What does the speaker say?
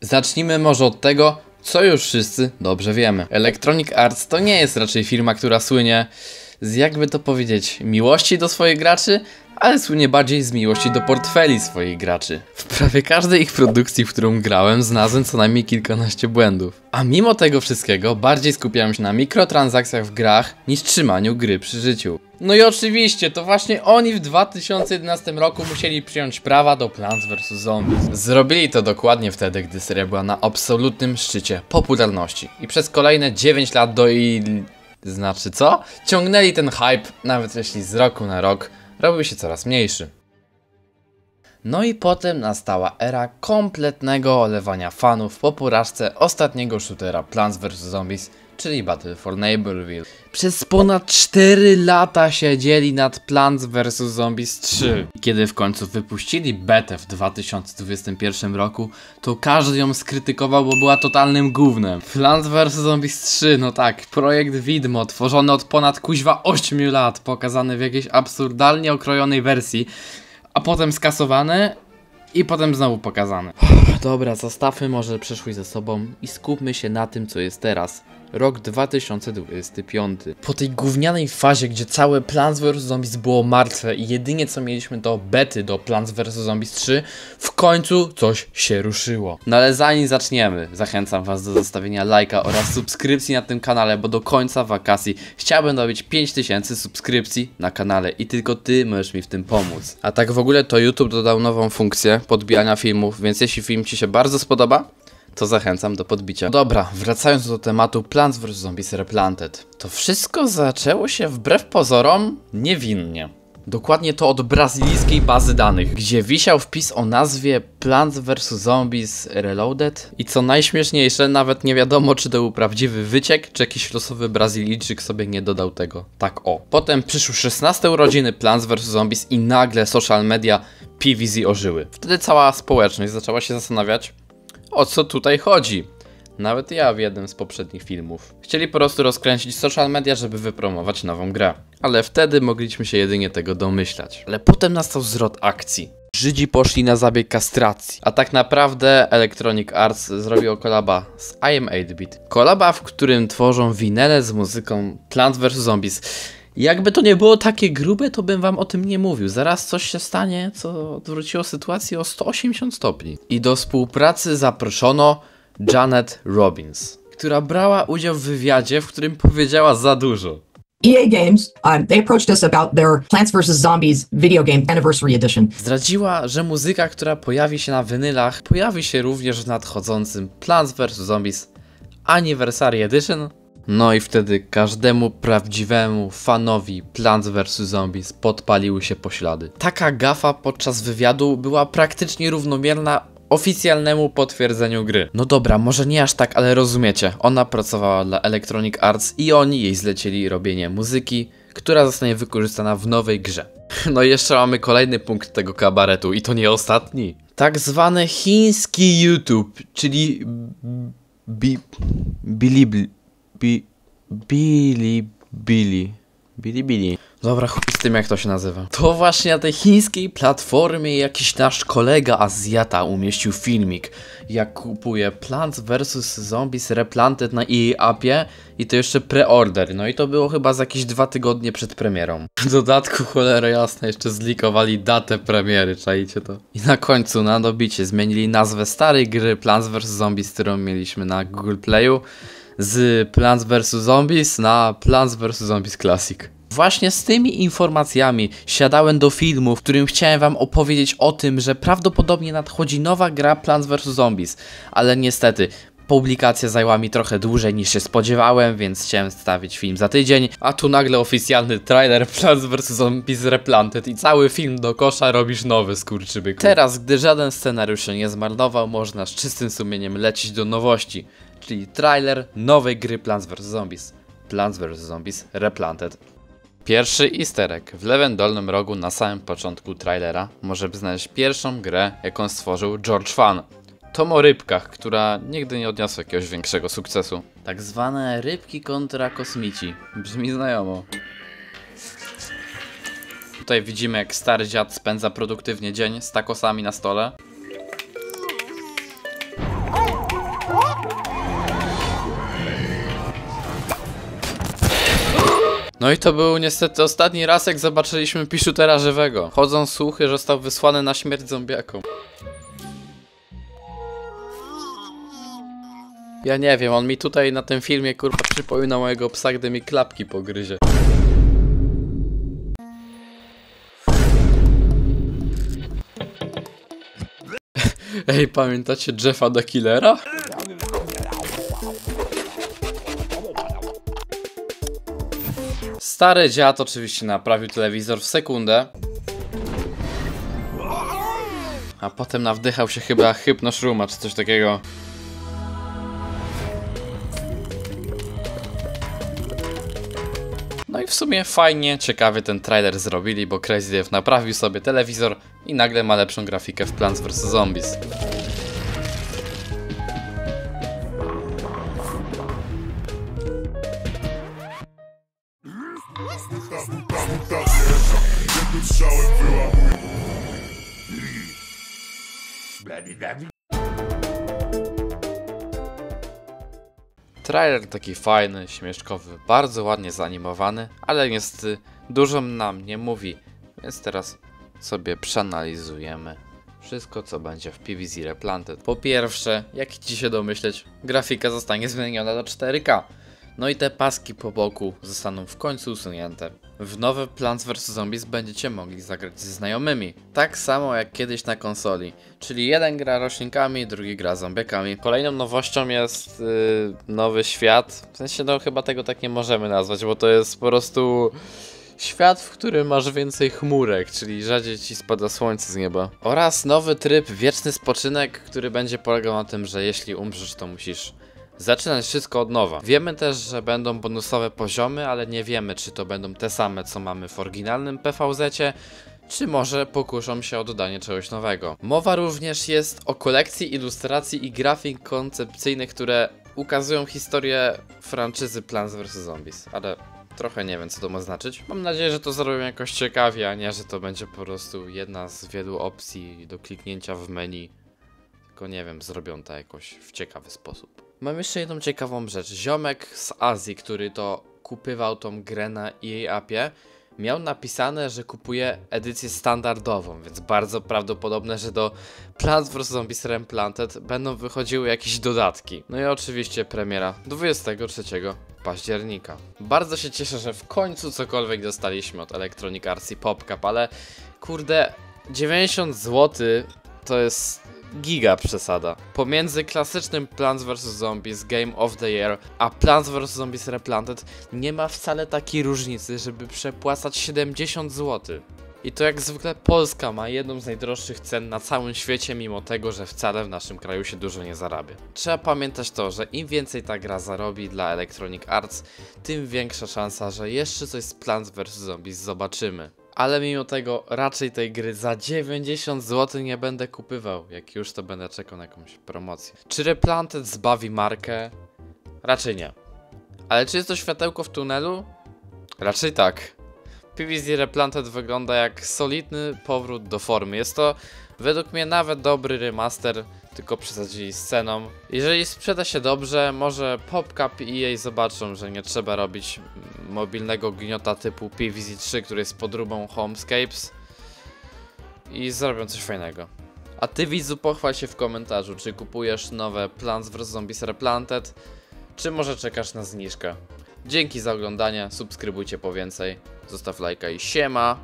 Zacznijmy może od tego, co już wszyscy dobrze wiemy. Electronic Arts to nie jest raczej firma, która słynie z, jakby to powiedzieć, miłości do swoich graczy, ale słynie bardziej z miłości do portfeli swoich graczy. W prawie każdej ich produkcji, w którą grałem, znalazłem co najmniej kilkanaście błędów. A mimo tego wszystkiego bardziej skupiałem się na mikrotransakcjach w grach niż trzymaniu gry przy życiu. No i oczywiście, to właśnie oni w 2011 roku musieli przyjąć prawa do Plants vs Zombies. Zrobili to dokładnie wtedy, gdy seria była na absolutnym szczycie popularności. I przez kolejne 9 lat znaczy co? Ciągnęli ten hype, nawet jeśli z roku na rok robił się coraz mniejszy. No i potem nastała era kompletnego olewania fanów po porażce ostatniego shootera Plants vs Zombies, czyli Battle for Neighborville. Przez ponad 4 lata siedzieli nad Plants vs Zombies 3. Kiedy w końcu wypuścili betę w 2021 roku, to każdy ją skrytykował, bo była totalnym gównem. Plants vs Zombies 3, no tak, projekt widmo, tworzony od ponad kuźwa 8 lat, pokazany w jakiejś absurdalnie okrojonej wersji, a potem skasowany i potem znowu pokazany. Dobra, zostawmy może przeszłość ze sobą i skupmy się na tym, co jest teraz. Rok 2025. Po tej gównianej fazie, gdzie całe Plants vs Zombies było martwe i jedynie co mieliśmy to bety do Plants vs Zombies 3, w końcu coś się ruszyło. No ale zanim zaczniemy, zachęcam was do zostawienia lajka oraz subskrypcji na tym kanale, bo do końca wakacji chciałbym dobić 5000 subskrypcji na kanale i tylko ty możesz mi w tym pomóc. A tak w ogóle to YouTube dodał nową funkcję podbijania filmów, więc jeśli film ci się bardzo spodoba, to zachęcam do podbicia. Dobra, wracając do tematu Plants vs Zombies Replanted. To wszystko zaczęło się wbrew pozorom niewinnie. Dokładnie to od brazylijskiej bazy danych, gdzie wisiał wpis o nazwie Plants vs Zombies Reloaded i co najśmieszniejsze, nawet nie wiadomo, czy to był prawdziwy wyciek, czy jakiś losowy Brazylijczyk sobie nie dodał tego. Tak o. Potem przyszły 16 urodziny Plants vs Zombies i nagle social media PvZ ożyły. Wtedy cała społeczność zaczęła się zastanawiać, o co tutaj chodzi. Nawet ja w jednym z poprzednich filmów. Chcieli po prostu rozkręcić social media, żeby wypromować nową grę. Ale wtedy mogliśmy się jedynie tego domyślać. Ale potem nastał zwrot akcji. Żydzi poszli na zabieg kastracji. A tak naprawdę Electronic Arts zrobiło kolaba z I Am 8-Bit. Kolaba, w którym tworzą winele z muzyką Plants vs Zombies. Jakby to nie było takie grube, to bym wam o tym nie mówił. Zaraz coś się stanie, co odwróciło sytuację o 180 stopni. I do współpracy zaproszono Janet Robbins, która brała udział w wywiadzie, w którym powiedziała za dużo. EA Games, they approached us about their Plants vs. Zombies video game anniversary edition. Zdradziła, że muzyka, która pojawi się na winylach, pojawi się również w nadchodzącym Plants vs. Zombies Anniversary Edition. No i wtedy każdemu prawdziwemu fanowi Plants vs Zombies podpaliły się poślady. Taka gafa podczas wywiadu była praktycznie równomierna oficjalnemu potwierdzeniu gry. No dobra, może nie aż tak, ale rozumiecie. Ona pracowała dla Electronic Arts i oni jej zlecili robienie muzyki, która zostanie wykorzystana w nowej grze. No i jeszcze mamy kolejny punkt tego kabaretu i to nie ostatni. Tak zwany chiński YouTube, czyli Bilibili. Dobra, chuj z tym, jak to się nazywa. To właśnie na tej chińskiej platformie jakiś nasz kolega Azjata umieścił filmik, jak kupuje Plants vs Zombies Replanted na EA Appie i to jeszcze preorder. No i to było chyba za jakieś 2 tygodnie przed premierą. W dodatku, cholera jasna, jeszcze zlikowali datę premiery, czajcie to. I na końcu, na dobicie, zmienili nazwę starej gry Plants vs Zombies, którą mieliśmy na Google Playu, z Plants vs Zombies na Plants vs Zombies Classic. Właśnie z tymi informacjami siadałem do filmu, w którym chciałem wam opowiedzieć o tym, że prawdopodobnie nadchodzi nowa gra Plants vs Zombies, ale niestety publikacja zajęła mi trochę dłużej niż się spodziewałem, więc chciałem wstawić film za tydzień, a tu nagle oficjalny trailer Plants vs Zombies Replanted i cały film do kosza robisz nowy, skurczybyku. Teraz, gdy żaden scenariusz się nie zmarnował, można z czystym sumieniem lecieć do nowości, czyli trailer nowej gry Plants vs Zombies. Plants vs Zombies Replanted. Pierwszy easter egg. W lewym dolnym rogu na samym początku trailera możemy znaleźć pierwszą grę, jaką stworzył George Fan. Tom o rybkach, która nigdy nie odniosła jakiegoś większego sukcesu. Tak zwane rybki kontra kosmici. Brzmi znajomo. Tutaj widzimy, jak stary dziad spędza produktywnie dzień z tacosami na stole. No i to był niestety ostatni raz, jak zobaczyliśmy Pishutera żywego. Chodzą słuchy, że został wysłany na śmierć zombiakom. Ja nie wiem, on mi tutaj na tym filmie kurwa przypominał mojego psa, gdy mi klapki pogryzie. Ej, pamiętacie Jeffa the Killera? Stary dziad oczywiście naprawił telewizor w sekundę. A potem nawdychał się chyba hypnoszruma czy coś takiego. No i w sumie fajnie, ciekawie ten trailer zrobili, bo Crazy Dave naprawił sobie telewizor i nagle ma lepszą grafikę w Plants vs Zombies. Trailer taki fajny, śmieszkowy, bardzo ładnie zanimowany, ale niestety dużo nam nie mówi, więc teraz sobie przeanalizujemy wszystko, co będzie w PvZ Replanted. Po pierwsze, jak ci się domyśleć, grafika zostanie zmieniona do 4K. No i te paski po boku zostaną w końcu usunięte. W nowe Plants vs Zombies będziecie mogli zagrać ze znajomymi. Tak samo jak kiedyś na konsoli. Czyli jeden gra roślinkami, drugi gra zombiakami. Kolejną nowością jest nowy świat. W sensie no chyba tego tak nie możemy nazwać, bo to jest po prostu świat, w którym masz więcej chmurek, czyli rzadziej ci spada słońce z nieba. Oraz nowy tryb wieczny spoczynek, który będzie polegał na tym, że jeśli umrzesz, to musisz zaczynać wszystko od nowa. Wiemy też, że będą bonusowe poziomy, ale nie wiemy, czy to będą te same, co mamy w oryginalnym PvZ-cie, czy może pokuszą się o dodanie czegoś nowego. Mowa również jest o kolekcji ilustracji i grafik koncepcyjnych, które ukazują historię franczyzy Plants vs Zombies, ale trochę nie wiem, co to ma znaczyć. Mam nadzieję, że to zrobią jakoś ciekawie, a nie, że to będzie po prostu jedna z wielu opcji do kliknięcia w menu. Tylko nie wiem, zrobią to jakoś w ciekawy sposób. Mam jeszcze jedną ciekawą rzecz. Ziomek z Azji, który to kupywał tą grę na EA Appie, miał napisane, że kupuje edycję standardową, więc bardzo prawdopodobne, że do Plants vs Zombies Replanted będą wychodziły jakieś dodatki. No i oczywiście premiera 23 października. Bardzo się cieszę, że w końcu cokolwiek dostaliśmy od Electronic Arts i PopCap, ale kurde, 90 zł to jest giga przesada. Pomiędzy klasycznym Plants vs Zombies Game of the Year a Plants vs Zombies Replanted nie ma wcale takiej różnicy, żeby przepłacać 70 zł. I to jak zwykle Polska ma jedną z najdroższych cen na całym świecie, mimo tego, że wcale w naszym kraju się dużo nie zarabia. Trzeba pamiętać to, że im więcej ta gra zarobi dla Electronic Arts, tym większa szansa, że jeszcze coś z Plants vs Zombies zobaczymy. Ale mimo tego raczej tej gry za 90 zł nie będę kupywał, jak już to będę czekał na jakąś promocję. Czy Replanted zbawi markę? Raczej nie. Ale czy jest to światełko w tunelu? Raczej tak. PvZ Replanted wygląda jak solidny powrót do formy. Jest to według mnie nawet dobry remaster, tylko przesadzili z ceną. Jeżeli sprzeda się dobrze, może PopCap i EA zobaczą, że nie trzeba robić mobilnego gniota typu PvZ 3, który jest podróbą Homescapes, i zrobią coś fajnego. A ty, widzu, pochwal się w komentarzu, czy kupujesz nowe Plants vs Zombies Replanted, czy może czekasz na zniżkę. Dzięki za oglądanie, subskrybujcie po więcej, zostaw lajka i siema!